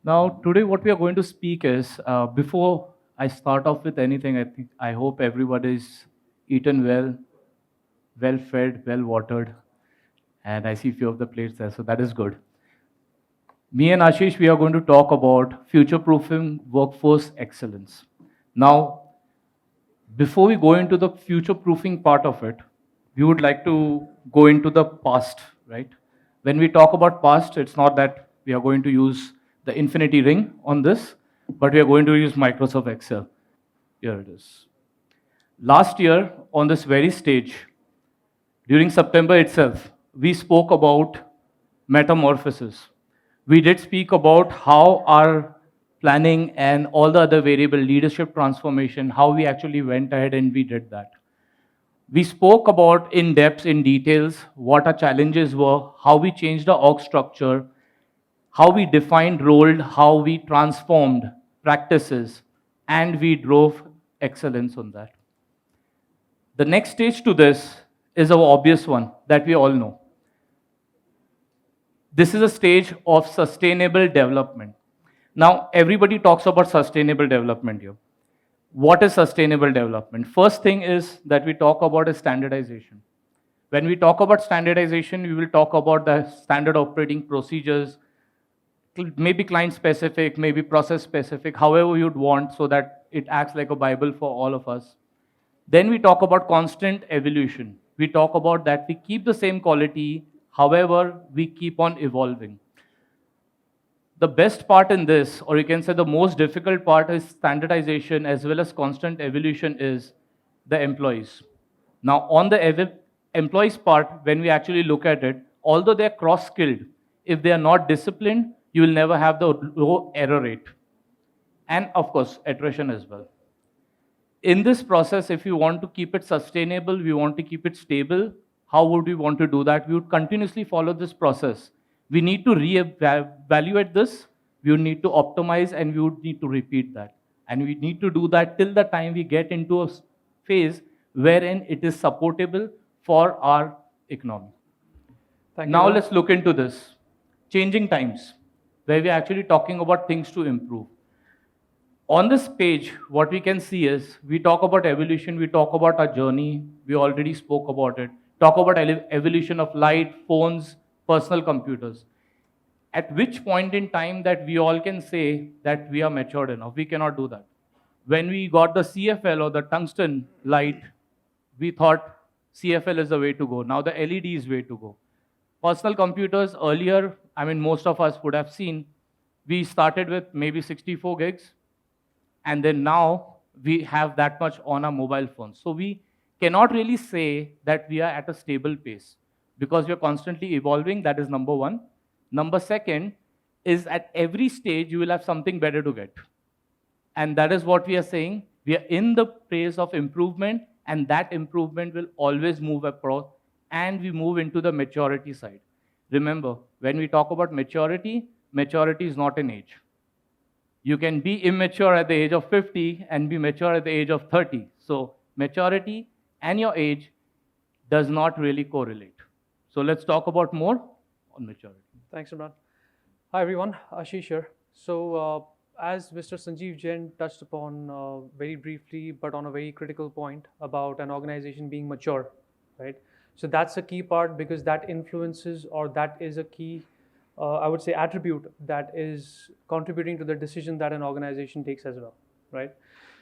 Now, today what we are going to speak is, before I start off with anything, I hope everybody's eaten well, well fed, well watered, and I see few of the plates there, so that is good. Me and Ashish, we are going to talk about future-proofing workforce excellence. Now, before we go into the future-proofing part of it, we would like to go into the past, right? When we talk about past, it's not that we are going to use the infinity ring on this, but we are going to use Microsoft Excel. Here it is. Last year, on this very stage, during September itself, we spoke about metamorphosis. We did speak about how our planning and all the other variable leadership transformation, how we actually went ahead and we did that. We spoke about in depth, in details, what our challenges were, how we changed the org structure, how we defined role, how we transformed practices, and we drove excellence on that. The next stage to this is our obvious one that we all know. This is a stage of sustainable development. Now, everybody talks about sustainable development here. What is sustainable development? First thing is that we talk about is standardization. When we talk about standardization, we will talk about the standard operating procedures, maybe client specific, maybe process specific, however you'd want, so that it acts like a Bible for all of us. Then we talk about constant evolution. We talk about that we keep the same quality, however, we keep on evolving. The best part in this, or you can say the most difficult part, is standardization as well as constant evolution is the employees. Now, on the employees part, when we actually look at it, although they're cross skilled, if they are not disciplined, you will never have the low error rate. And of course, attrition as well. In this process, if we want to keep it sustainable, we want to keep it stable, how would we want to do that? We would continuously follow this process. We need to reevaluate this, we would need to optimize, and we would need to repeat that. And we need to do that till the time we get into a phase wherein it is supportable for our economy. Thank you, Now Ram. let's look into this. Changing times, where we're actually talking about things to improve. On this page, what we can see is we talk about evolution, we talk about our journey, we already spoke about it. Talk about evolution of light, phones, personal computers. At which point in time that we all can say that we are matured enough? We cannot do that. When we got the CFL or the tungsten light, we thought CFL is the way to go. Now the LED is way to go. Personal computers earlier, I mean, most of us would have seen, we started with maybe 64 gigs, and then now we have that much on our mobile phones. So we cannot really say that we are at a stable pace because we are constantly evolving. That is number one. Number second is at every stage you will have something better to get. And that is what we are saying. We are in the phase of improvement, and that improvement will always move across, and we move into the maturity side. Remember, when we talk about maturity, maturity is not an age. You can be immature at the age of 50 and be mature at the age of 30. So maturity and your age does not really correlate. So let's talk about more on maturity. Thanks, Imran. Hi, everyone. Ashish here. So, as Mr. Sanjeev Jain touched upon very briefly, but on a very critical point about an organization being mature, right? So that's a key part because that influences, or that is a key, I would say, attribute that is contributing to the decision that an organization takes as well, right?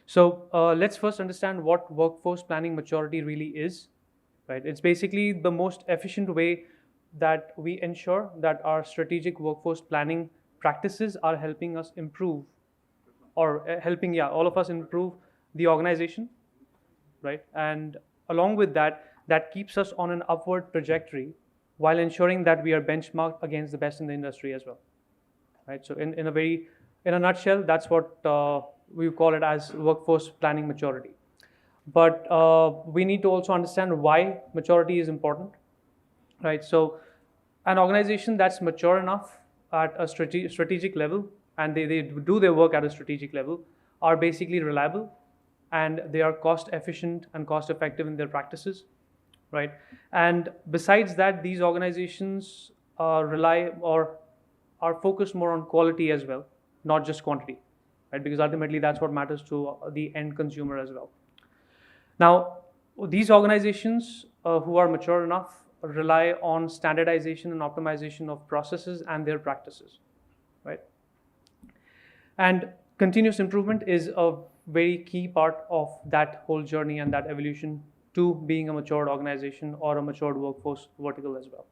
So let's first understand what workforce planning maturity really is, right? It's basically the most efficient way that we ensure that our strategic workforce planning practices are helping us improve, or helping, yeah, all of us improve the organization, right? And along with that, that keeps us on an upward trajectory while ensuring that we are benchmarked against the best in the industry as well, right? So in a nutshell, that's what we call it as workforce planning maturity. But we need to also understand why maturity is important, right? So an organization that's mature enough at a strategic level, and they do their work at a strategic level, are basically reliable, and they are cost efficient and cost effective in their practices, right? And besides that, these organizations rely or are focused more on quality as well, not just quantity, right? Because ultimately that's what matters to the end consumer as well. Now, these organizations who are mature enough rely on standardization and optimization of processes and their practices, right? And continuous improvement is a very key part of that whole journey and that evolution to being a matured organization or a matured workforce vertical as well.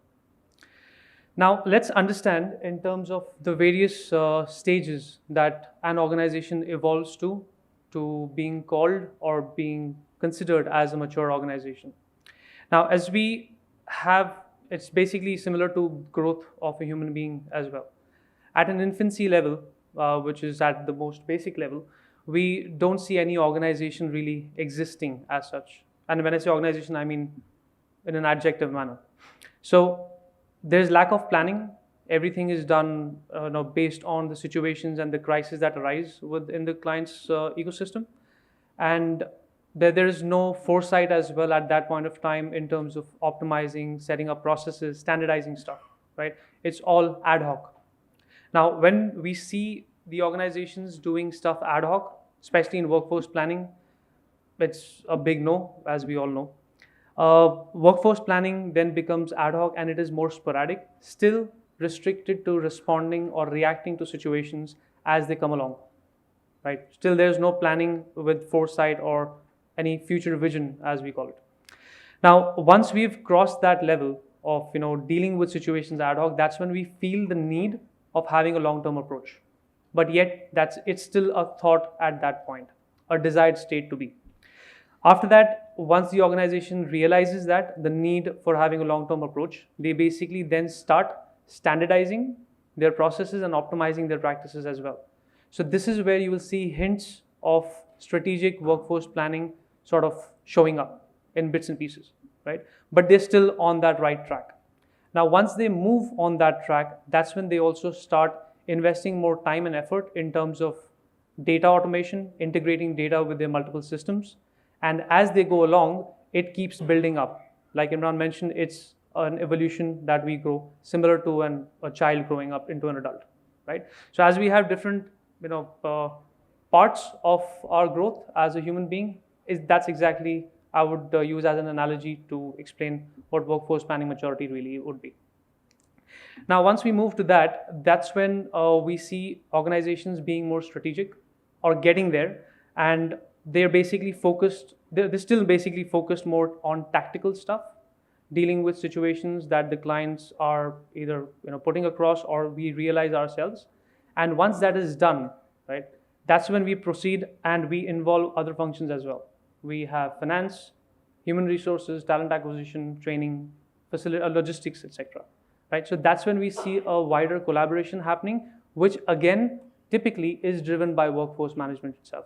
Now, let's understand in terms of the various stages that an organization evolves to being called or being considered as a mature organization. Now, as we have, it's basically similar to growth of a human being as well. At an infancy level, which is at the most basic level, we don't see any organization really existing as such. And when I say organization, I mean in an adjective manner. So there's lack of planning. Everything is done based on the situations and the crises that arise within the client's ecosystem. And there is no foresight as well at that point of time in terms of optimizing, setting up processes, standardizing stuff, right? It's all ad hoc. Now, when we see the organizations doing stuff ad hoc, especially in workforce planning, it's a big no, as we all know. Workforce planning then becomes ad hoc and it is more sporadic, still restricted to responding or reacting to situations as they come along, right? Still, there's no planning with foresight or any future vision, as we call it. Now, once we've crossed that level of dealing with situations ad hoc, that's when we feel the need of having a long-term approach. But yet, it's still a thought at that point, a desired state to be. After that, once the organization realizes that the need for having a long-term approach, they basically then start standardizing their processes and optimizing their practices as well. So this is where you will see hints of strategic workforce planning sort of showing up in bits and pieces, right? But they're still on that right track. Now, once they move on that track, that's when they also start investing more time and effort in terms of data automation, integrating data with their multiple systems. And as they go along, it keeps building up. Like Imran mentioned, it's an evolution that we grow, similar to a child growing up into an adult, right? So as we have different, parts of our growth as a human being, that's exactly I would use as an analogy to explain what workforce planning maturity really would be. Now, once we move to that, that's when we see organizations being more strategic or getting there, and they're basically focused, they're still basically focused more on tactical stuff, dealing with situations that the clients are either putting across or we realize ourselves. And once that is done, right, that's when we proceed and we involve other functions as well. We have finance, human resources, talent acquisition, training, logistics, etc. Right? So that's when we see a wider collaboration happening, which again typically is driven by workforce management itself.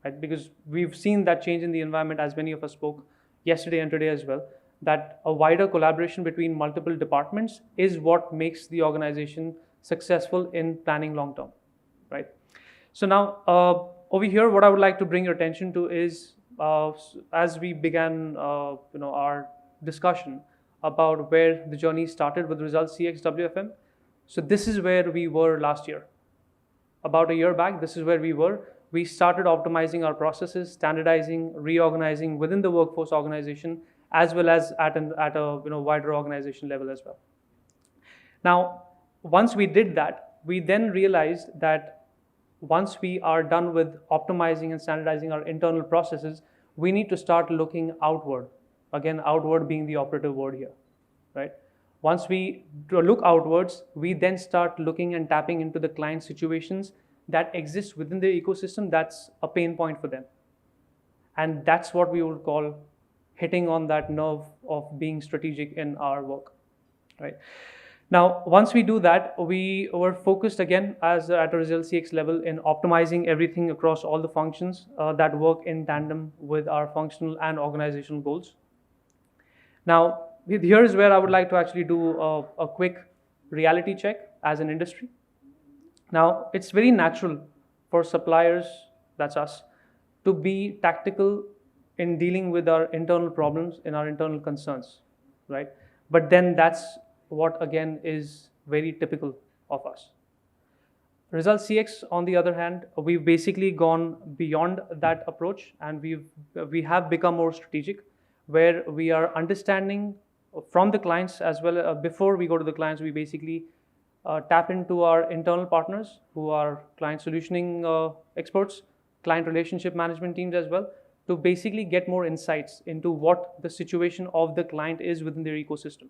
Right? Because we've seen that change in the environment, as many of us spoke yesterday and today as well, that a wider collaboration between multiple departments is what makes the organization successful in planning long term. Right? So now over here, what I would like to bring your attention to is as we began our discussion about where the journey started with ResultsCX WFM. So this is where we were last year. About a year back, this is where we were. We started optimizing our processes, standardizing, reorganizing within the workforce organization, as well as at a wider organization level as well. Now, once we did that, we then realized that once we are done with optimizing and standardizing our internal processes, we need to start looking outward. Again, outward being the operative word here, right? Once we look outwards, we then start looking and tapping into the client situations that exist within the ecosystem that's a pain point for them. And that's what we would call hitting on that nerve of being strategic in our work, right? Now, once we do that, we were focused again as at a ResultsCX level in optimizing everything across all the functions that work in tandem with our functional and organizational goals. Now, here is where I would like to actually do a quick reality check as an industry. Now, it's very natural for suppliers, that's us, to be tactical in dealing with our internal problems and our internal concerns, right? But then that's what again is very typical of us. ResultsCX, on the other hand, we've basically gone beyond that approach, and we have become more strategic, where we are understanding from the clients as well. Before we go to the clients, we basically tap into our internal partners who are client solutioning experts, client relationship management teams as well, to basically get more insights into what the situation of the client is within their ecosystem.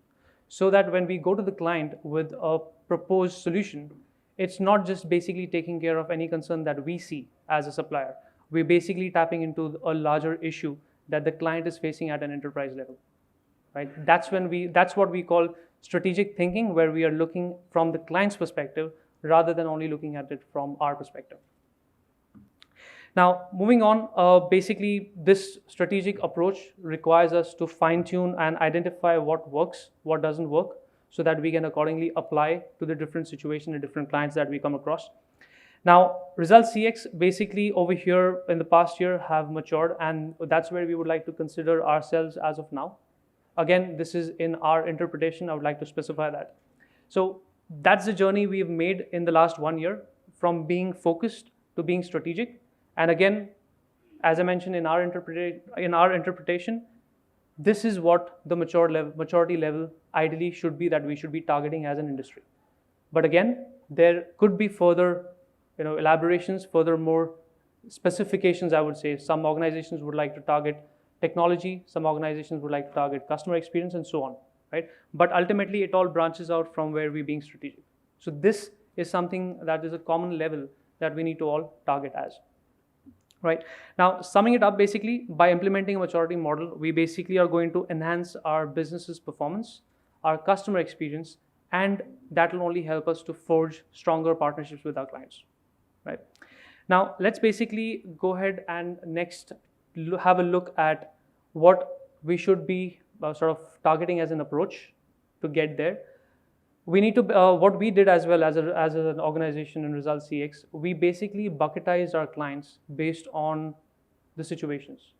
So that when we go to the client with a proposed solution, it's not just basically taking care of any concern that we see as a supplier. We're basically tapping into a larger issue that the client is facing at an enterprise level. Right? That's what we call strategic thinking, where we are looking from the client's perspective rather than only looking at it from our perspective. Now, moving on, basically this strategic approach requires us to fine tune and identify what works, what doesn't work, so that we can accordingly apply to the different situation and different clients that we come across. Now, ResultsCX basically over here in the past year have matured, and that's where we would like to consider ourselves as of now. Again, this is in our interpretation. I would like to specify that. So that's the journey we've made in the last 1 year, from being focused to being strategic. And again, as I mentioned in our interpretation, this is what the maturity level ideally should be, that we should be targeting as an industry. But again, there could be further elaborations, further more specifications, I would say. Some organizations would like to target technology, some organizations would like to target customer experience, and so on, right? But ultimately, it all branches out from where we're being strategic. So this is something that is a common level that we need to all target as. Right. Now, summing it up, basically, by implementing a maturity model, we basically are going to enhance our business's performance, our customer experience, and that will only help us to forge stronger partnerships with our clients. Right. Now, let's basically go ahead and next have a look at what we should be sort of targeting as an approach to get there. We need to, what we did as well as an organization in ResultsCX, we basically bucketized our clients based on the situations.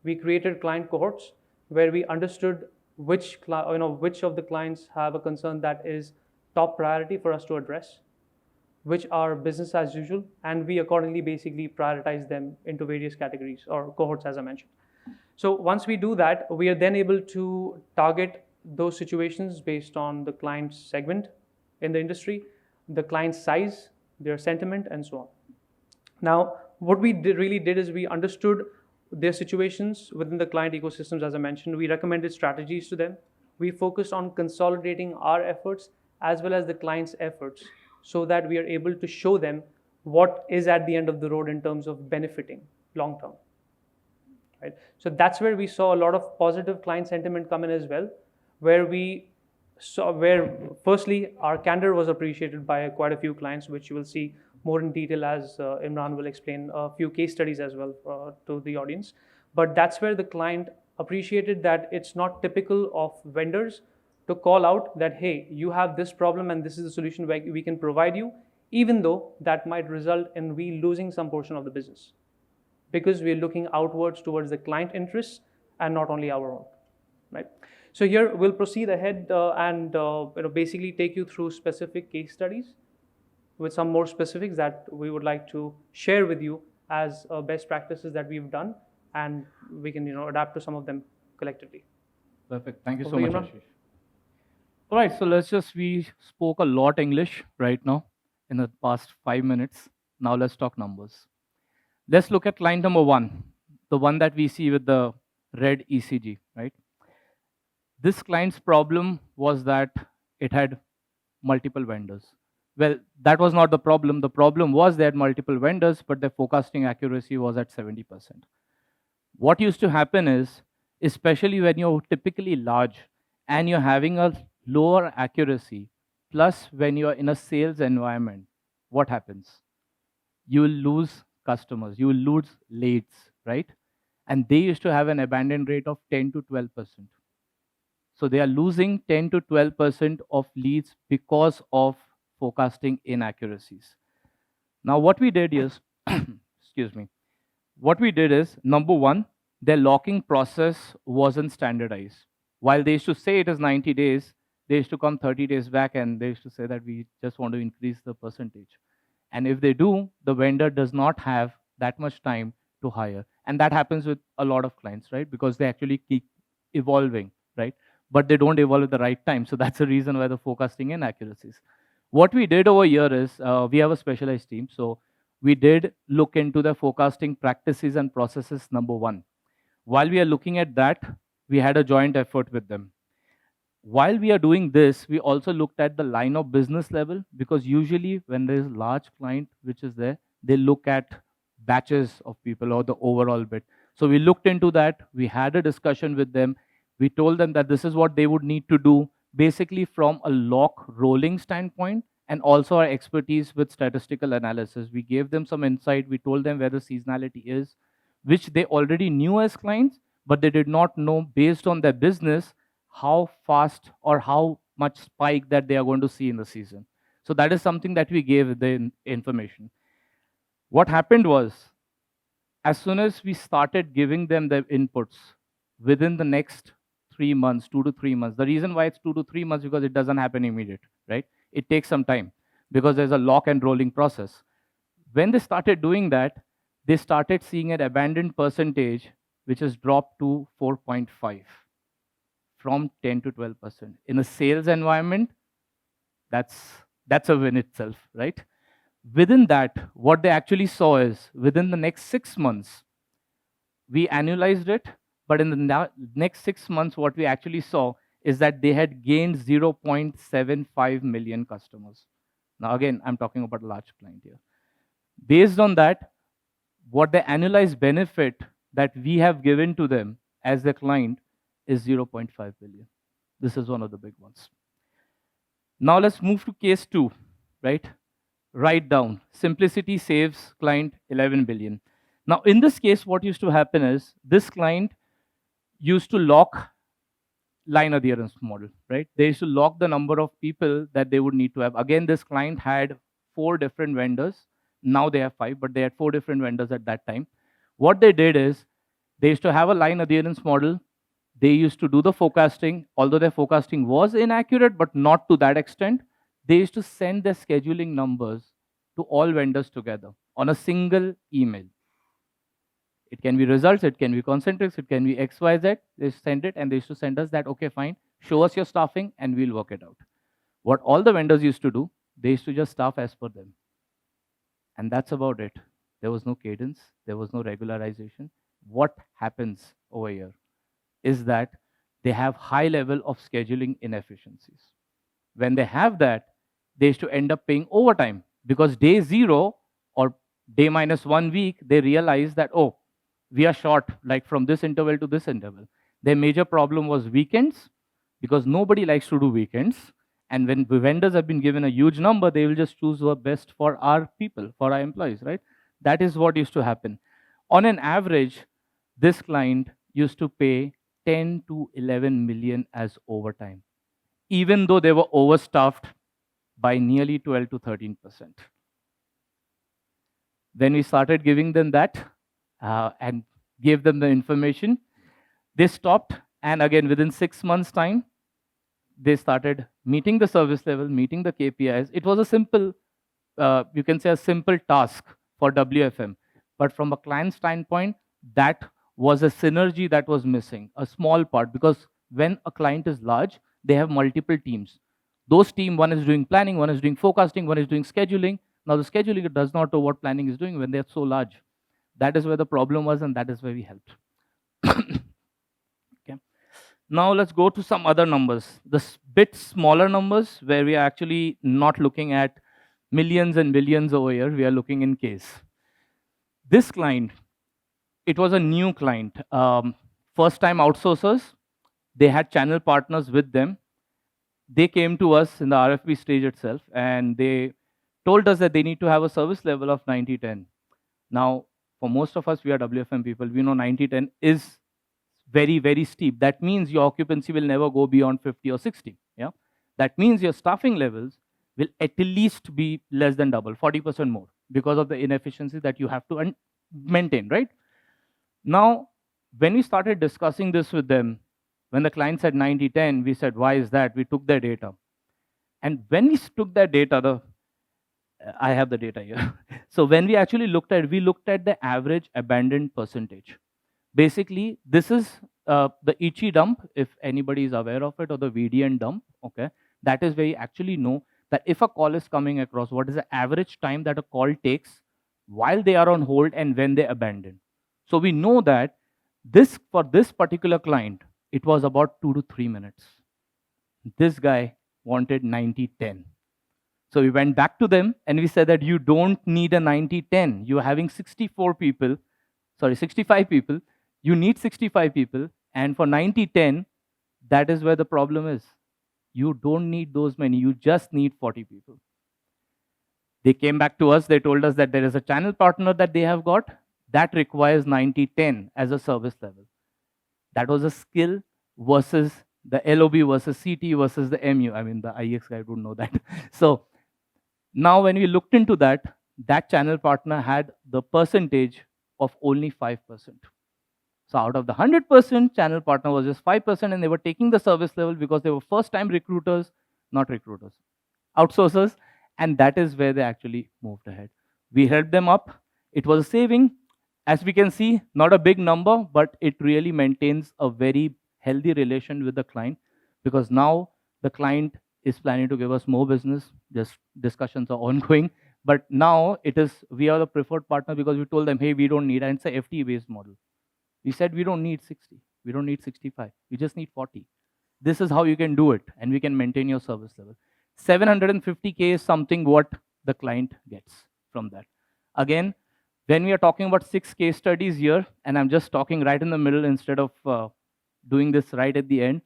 We created client cohorts where we understood which of the clients have a concern that is top priority for us to address, which are business as usual, and we accordingly basically prioritize them into various categories or cohorts, as I mentioned. So once we do that, we are then able to target those situations based on the client segment in the industry, the client size, their sentiment, and so on. Now, what we really did is we understood their situations within the client ecosystems, as I mentioned. We recommended strategies to them. We focused on consolidating our efforts as well as the client's efforts, so that we are able to show them what is at the end of the road in terms of benefiting long term. Right? So that's where we saw a lot of positive client sentiment come in as well, where firstly our candor was appreciated by quite a few clients, which you will see more in detail as Imran will explain a few case studies as well to the audience. But that's where the client appreciated that it's not typical of vendors to call out that, hey, you have this problem and this is the solution we can provide you, even though that might result in we losing some portion of the business, because we're looking outwards towards the client interests and not only our own, right? So here we'll proceed ahead and basically take you through specific case studies with some more specifics that we would like to share with you as best practices that we've done, and we can adapt to some of them collectively. Perfect. Thank you so much, Ashish. All right, so we spoke a lot English right now in the past 5 minutes. Now let's talk numbers. Let's look at client number 1, the one that we see with the red ECG, right? This client's problem was that it had multiple vendors. Well, that was not the problem. The problem was they had multiple vendors, but their forecasting accuracy was at 70%. What used to happen is, especially when you're typically large and you're having a lower accuracy, plus when you're in a sales environment, what happens? You will lose customers, you will lose leads, right? And they used to have an abandon rate of 10 to 12%. So they are losing 10 to 12% of leads because of forecasting inaccuracies. Now what we did is, excuse me, what we did is, number one, their locking process wasn't standardized. While they used to say it is 90 days, they used to come 30 days back and they used to say that we just want to increase the percentage. And if they do, the vendor does not have that much time to hire. And that happens with a lot of clients, right? Because they actually keep evolving, right? But they don't evolve at the right time. So that's the reason why the forecasting inaccuracies. What we did over here is we have a specialized team. So we did look into the forecasting practices and processes, number one. While we are looking at that, we had a joint effort with them. While we are doing this, we also looked at the line of business level, because usually when there is large client which is there, they look at batches of people or the overall bit. So we looked into that. We had a discussion with them. We told them that this is what they would need to do, basically from a lock rolling standpoint, and also our expertise with statistical analysis. We gave them some insight. We told them where the seasonality is, which they already knew as clients, but they did not know based on their business how fast or how much spike that they are going to see in the season. So that is something that we gave the information. What happened was, as soon as we started giving them the inputs within the next 3 months, 2 to 3 months, the reason why it's 2 to 3 months because it doesn't happen immediate, right? It takes some time because there's a lock and rolling process. When they started doing that, they started seeing an abandoned percentage which has dropped to 4.5 from 10 to 12%. In a sales environment, that's that's a win itself, right? Within that, what they actually saw is within the next 6 months, we annualized it, but in the next 6 months, what we actually saw is that they had gained 0.75 million customers. Now, again, I'm talking about a large client here. Based on that, what the annualized benefit that we have given to them as the client is 0.5 billion. This is one of the big ones. Now let's move to case two, right? Write down. Simplicity saves client 11 billion. Now, in this case, what used to happen is this client used to lock line adherence model, right? They used to lock the number of people that they would need to have. Again, this client had 4 different vendors. Now they have 5, but they had 4 different vendors at that time. What they did is they used to have a line adherence model. They used to do the forecasting, although their forecasting was inaccurate, but not to that extent. They used to send their scheduling numbers to all vendors together on a single email. It can be results, it can be concentrics, it can be XYZ. They send it and they used to send us that, okay, fine, show us your staffing and we'll work it out. What all the vendors used to do, they used to just staff as per them. And that's about it. There was no cadence, there was no regularization. What happens over here is that they have high level of scheduling inefficiencies. When they have that, they used to end up paying overtime because day zero or day minus 1 week, they realize that, oh, we are short, like from this interval to this interval. Their major problem was weekends because nobody likes to do weekends. And when the vendors have been given a huge number, they will just choose the best for our people, for our employees, right? That is what used to happen. On an average, this client used to pay 10 to 11 million as overtime, even though they were overstaffed by nearly 12 to 13%. Then we started giving them that and gave them the information. They stopped, and again, within 6 months' time, they started meeting the service level, meeting the KPIs. It was a simple, you can say, a simple task for WFM. But from a client standpoint, that was a synergy that was missing, a small part, because when a client is large, they have multiple teams. Those team, one is doing planning, one is doing forecasting, one is doing scheduling. Now the scheduling does not know what planning is doing when they're so large. That is where the problem was, and that is where we helped. Okay. Now let's go to some other numbers. The bit smaller numbers where we are actually not looking at millions and billions over here. We are looking in case. This client, it was a new client. First time outsourcers, they had channel partners with them. They came to us in the RFP stage itself, and they told us that they need to have a service level of 90-10. Now, for most of us, we are WFM people. We know 90-10 is very, very steep. That means your occupancy will never go beyond 50 or 60. Yeah, that means your staffing levels will at least be less than double, 40% more, because of the inefficiency that you have to maintain, right? Now, when we started discussing this with them, when the client said 90-10, we said, why is that? We took their data. And when we took their data, I have the data here. So when we looked at the average abandoned percentage. Basically, this is the Ichi dump, if anybody is aware of it, or the VDN dump. Okay, that is where you actually know that if a call is coming across, what is the average time that a call takes while they are on hold and when they abandon. So we know that this for this particular client, it was about 2 to 3 minutes. This guy wanted 90-10. So we went back to them and we said that you don't need a 90-10. You're having 64 people, sorry, 65 people. You need 65 people. And for 90-10, that is where the problem is. You don't need those many. You just need 40 people. They came back to us. They told us that there is a channel partner that they have got that requires 90-10 as a service level. That was a skill versus the LOB versus CT versus the MU. I mean, the IX guy would know that. So now, when we looked into that, that channel partner had the percentage of only 5%. So out of the 100%, channel partner was just 5%, and they were taking the service level because they were first-time recruiters, not recruiters, outsourcers, and that is where they actually moved ahead. We helped them up. It was a saving. As we can see, not a big number, but it really maintains a very healthy relation with the client because now the client is planning to give us more business. Just discussions are ongoing. But now it is we are the preferred partner because we told them, hey, we don't need, and it's a FTE based model. We said we don't need 60, we don't need 65, we just need 40. This is how you can do it, and we can maintain your service level. 750K is something what the client gets from that. Again, when we are talking about 6 case studies here, and I'm just talking right in the middle instead of doing this right at the end,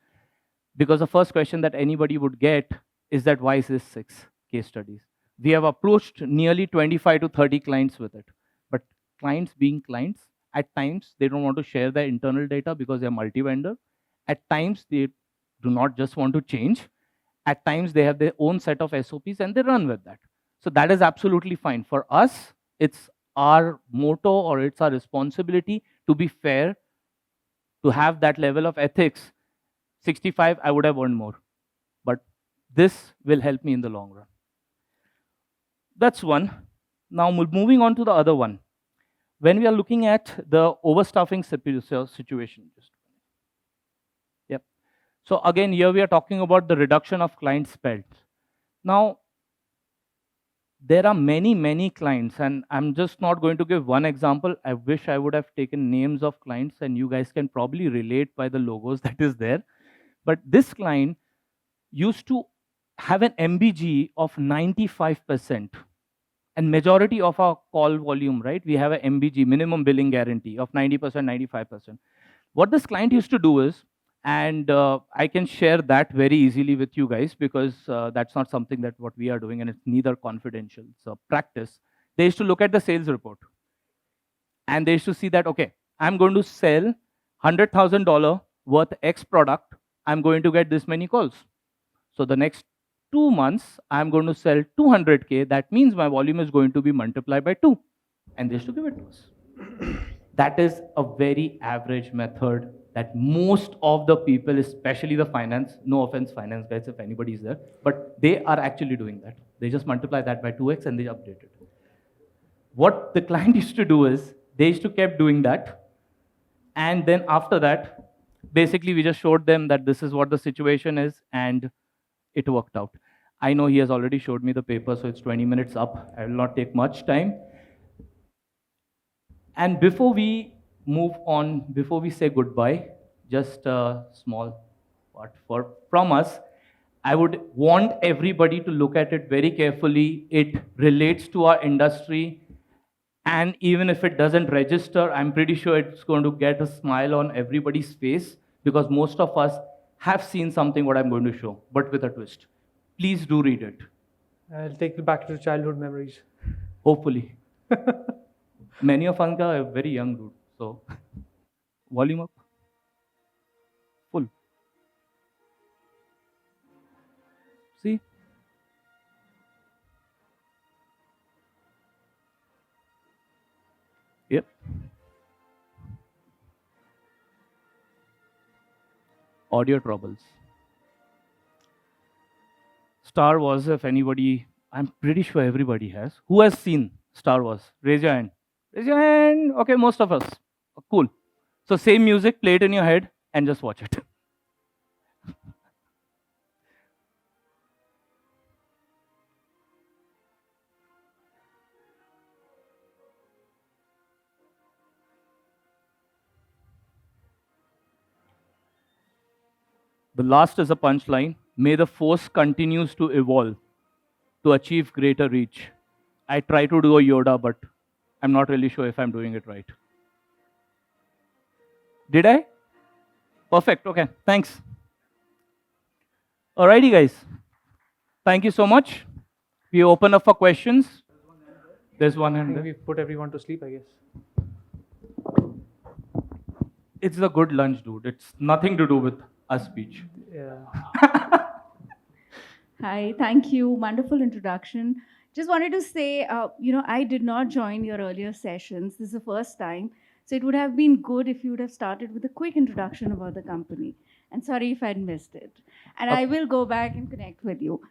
because the first question that anybody would get is that why is this 6 case studies? We have approached nearly 25 to 30 clients with it. But clients being clients, at times they don't want to share their internal data because they're multi-vendor. At times they do not just want to change. At times they have their own set of SOPs and they run with that. So that is absolutely fine. For us, it's our motto or it's our responsibility to be fair, to have that level of ethics. 65, I would have earned more. But this will help me in the long run. That's one. Now, moving on to the other one. When we are looking at the overstaffing situation, yep. So again, here we are talking about the reduction of client spend. Now, there are many, many clients, and I'm just not going to give one example. I wish I would have taken names of clients, and you guys can probably relate by the logos that is there. But this client used to have an MBG of 95%. And majority of our call volume, right, we have a MBG, minimum billing guarantee, of 90%, 95%. What this client used to do is, and I can share that very easily with you guys because that's not something that what we are doing and it's neither confidential. It's a practice. They used to look at the sales report and they used to see that, okay, I'm going to sell $100,000 worth X product. I'm going to get this many calls. So the next 2 months, I'm going to sell 200K. That means my volume is going to be multiplied by 2. And they used to give it to us. That is a very average method that most of the people, especially the finance, no offense, finance guys, if anybody is there, but they are actually doing that. They just multiply that by 2x and they update it. What the client used to do is they used to keep doing that. And then after that, basically we just showed them that this is what the situation is and it worked out. I know he has already showed me the paper, so it's 20 minutes up. I will not take much time. And before we move on, before we say goodbye, just a small part from us. I would want everybody to look at it very carefully. It relates to our industry. And even if it doesn't register, I'm pretty sure it's going to get a smile on everybody's face because most of us have seen something what I'm going to show, but with a twist. Please do read it. I'll take you back to childhood memories. Hopefully. Many of us are very young, dude. So, volume up. Full. See? Yep. Audio troubles. Star was, if anybody I'm pretty sure everybody has. Who has seen Star Wars? Raise your hand. Raise your hand. Okay, most of us. Cool. So same music, play it in your head and just watch it. The last is a punchline. May the force continues to evolve to achieve greater reach. I try to do a Yoda, but I'm not really sure if I'm doing it right. Did I? Perfect. Okay. Thanks. Alrighty, guys. Thank you so much. We open up for questions. There's one I hand think there. we've put everyone to sleep, I guess. It's a good lunch, dude. It's nothing to do with a speech. Yeah. Hi, thank you. Wonderful introduction. Just wanted to say, I did not join your earlier sessions. This is the first time. So it would have been good if you would have started with a quick introduction about the company. And sorry if I'd missed it. And I will go back and connect with you.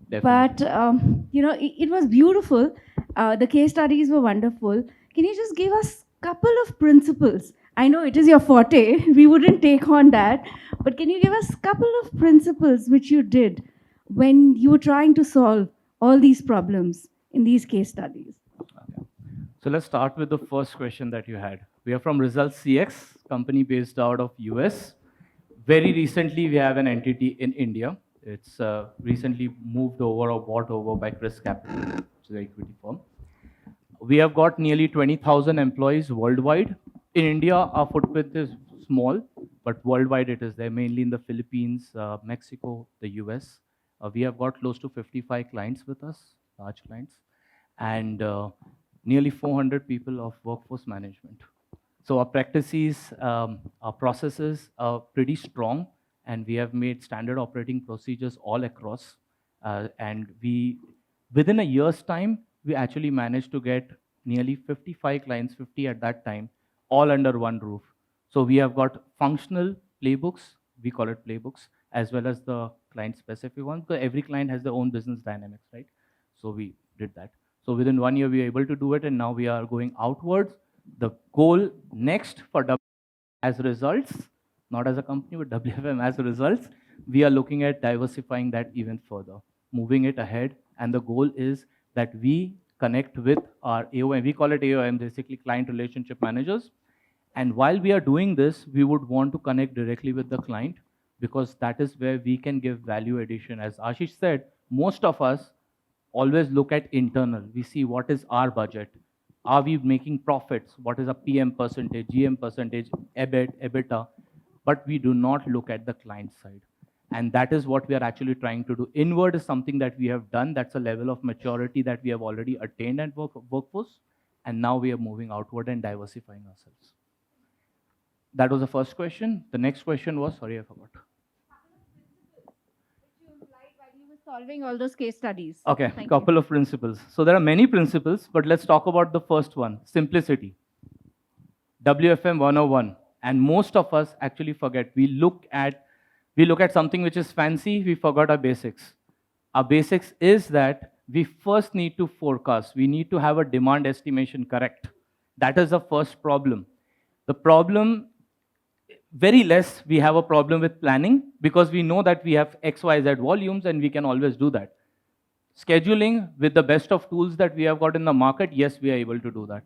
Definitely. But, it was beautiful. The case studies were wonderful. Can you just give us a couple of principles? I know it is your forte. We wouldn't take on that. But can you give us a couple of principles which you did when you were trying to solve all these problems in these case studies? Okay. So let's start with the first question that you had. We are from ResultsCX, company based out of US. Very recently, we have an entity in India. It's recently moved over or bought over by Chris Capital, which is an equity firm. We have got nearly 20,000 employees worldwide. In India, our footprint is small, but worldwide it is there, mainly in the Philippines, Mexico, the US. We have got close to 55 clients with us, large clients, and nearly 400 people of workforce management. So our practices, our processes are pretty strong, and we have made standard operating procedures all across. And within a year's time, we actually managed to get nearly 55 clients, 50 at that time, all under one roof. So we have got functional playbooks, we call it playbooks, as well as the client-specific ones, because every client has their own business dynamics, right? So we did that. So within 1 year, we were able to do it, and now we are going outwards. The goal next for WFM as results, not as a company, but WFM as results, we are looking at diversifying that even further, moving it ahead. And the goal is that we connect with our AOM. We call it AOM, basically client relationship managers. And while we are doing this, we would want to connect directly with the client because that is where we can give value addition. As Ashish said, most of us always look at internal. We see what is our budget. Are we making profits? What is a PM percentage, GM percentage, EBIT, EBITDA? But we do not look at the client side. And that is what we are actually trying to do. Inward is something that we have done. That's a level of maturity that we have already attained at workforce. And now we are moving outward and diversifying ourselves. That was the first question. The next question was, sorry, I forgot. While you were solving all those case studies. Okay, Thank couple you. of principles. So there are many principles, but let's talk about the first one, simplicity. WFM 101. And most of us actually forget. We look at something which is fancy, we forgot our basics. Our basics is that we first need to forecast. We need to have a demand estimation correct. That is the first problem. The problem, very less we have a problem with planning because we know that we have XYZ volumes and we can always do that. Scheduling with the best of tools that we have got in the market, yes, we are able to do that.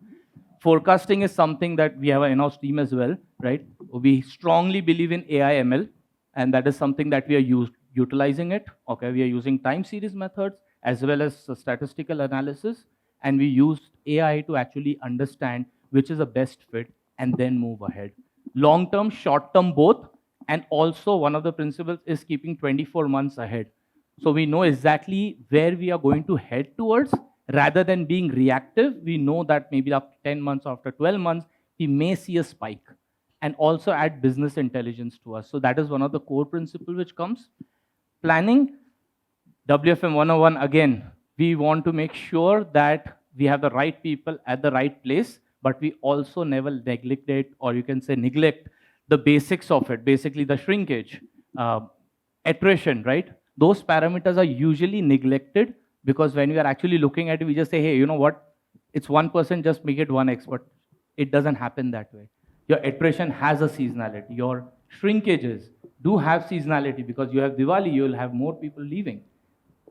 Forecasting is something that we have an in-house team as well, right? We strongly believe in AI ML, and that is something that we are utilizing it. Okay, we are using time series methods as well as statistical analysis, and we use AI to actually understand which is the best fit and then move ahead. Long term, short term, both, and also one of the principles is keeping 24 months ahead. So we know exactly where we are going to head towards. Rather than being reactive, we know that maybe after 10 months, after 12 months, we may see a spike and also add business intelligence to us. So that is one of the core principles which comes. Planning, WFM 101, again, we want to make sure that we have the right people at the right place, but we also never neglect it, or you can say neglect the basics of it, basically the shrinkage, attrition, right? Those parameters are usually neglected Because when we are actually looking at it, we just say, hey, you know what? It's 1%, just make it 1x. But it doesn't happen that way. Your attrition has a seasonality. Your shrinkages do have seasonality because you have Diwali, you'll have more people leaving.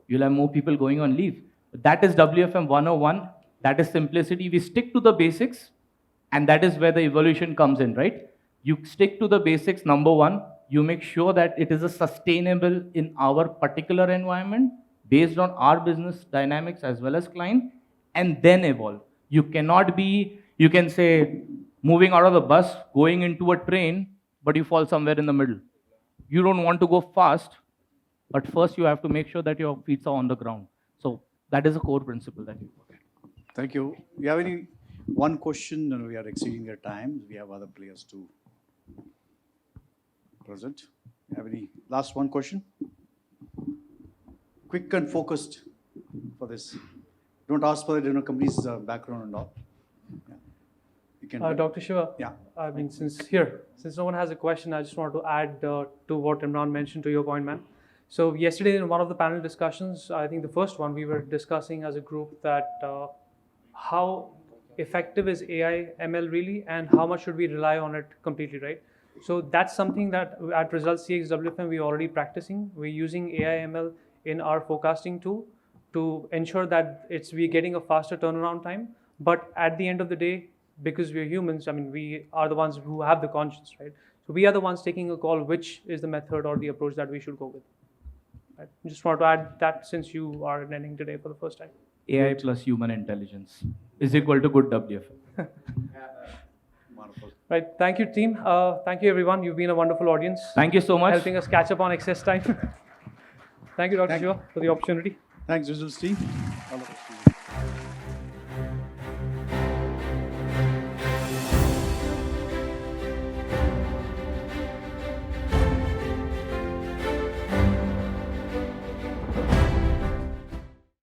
You'll have more people going on leave. That is WFM 101. That is simplicity. We stick to the basics, and that is where the evolution comes in, right? You stick to the basics, number one. You make sure that it is a sustainable in our particular environment based on our business dynamics as well as client, and then evolve. You cannot be, you can say, moving out of the bus, going into a train, but you fall somewhere in the middle. You don't want to go fast, but first you have to make sure that your feet are on the ground. So that is a core principle that you put. Thank you. You have any one question? And we are exceeding your time. We have other players to present. You have any last one question? Quick and focused for this. Don't ask for the company's background and all. Yeah. You can. Dr. Shiva, Yeah. I mean, since no one has a question, I just want to add to what Imran mentioned to your point, man. So yesterday in one of the panel discussions, I think the first one, we were discussing as a group that how effective is AI ML really, and how much should we rely on it completely, right? So that's something that at ResultsCX WFM we're already practicing. We're using AI ML in our forecasting tool to ensure that we're getting a faster turnaround time. But at the end of the day, because we're humans, I mean, we are the ones who have the conscience, right? So we are the ones taking a call which is the method or the approach that we should go with. Right? Just want to add that since you are attending today for the first time. AI plus human intelligence is equal to good WFM. Wonderful. Right. Thank you, team. Thank you, everyone. You've been a wonderful audience. Thank you so much. Helping us catch up on excess time. Thank you, Dr. Shiva, for the opportunity. Thanks, Results team. All of us.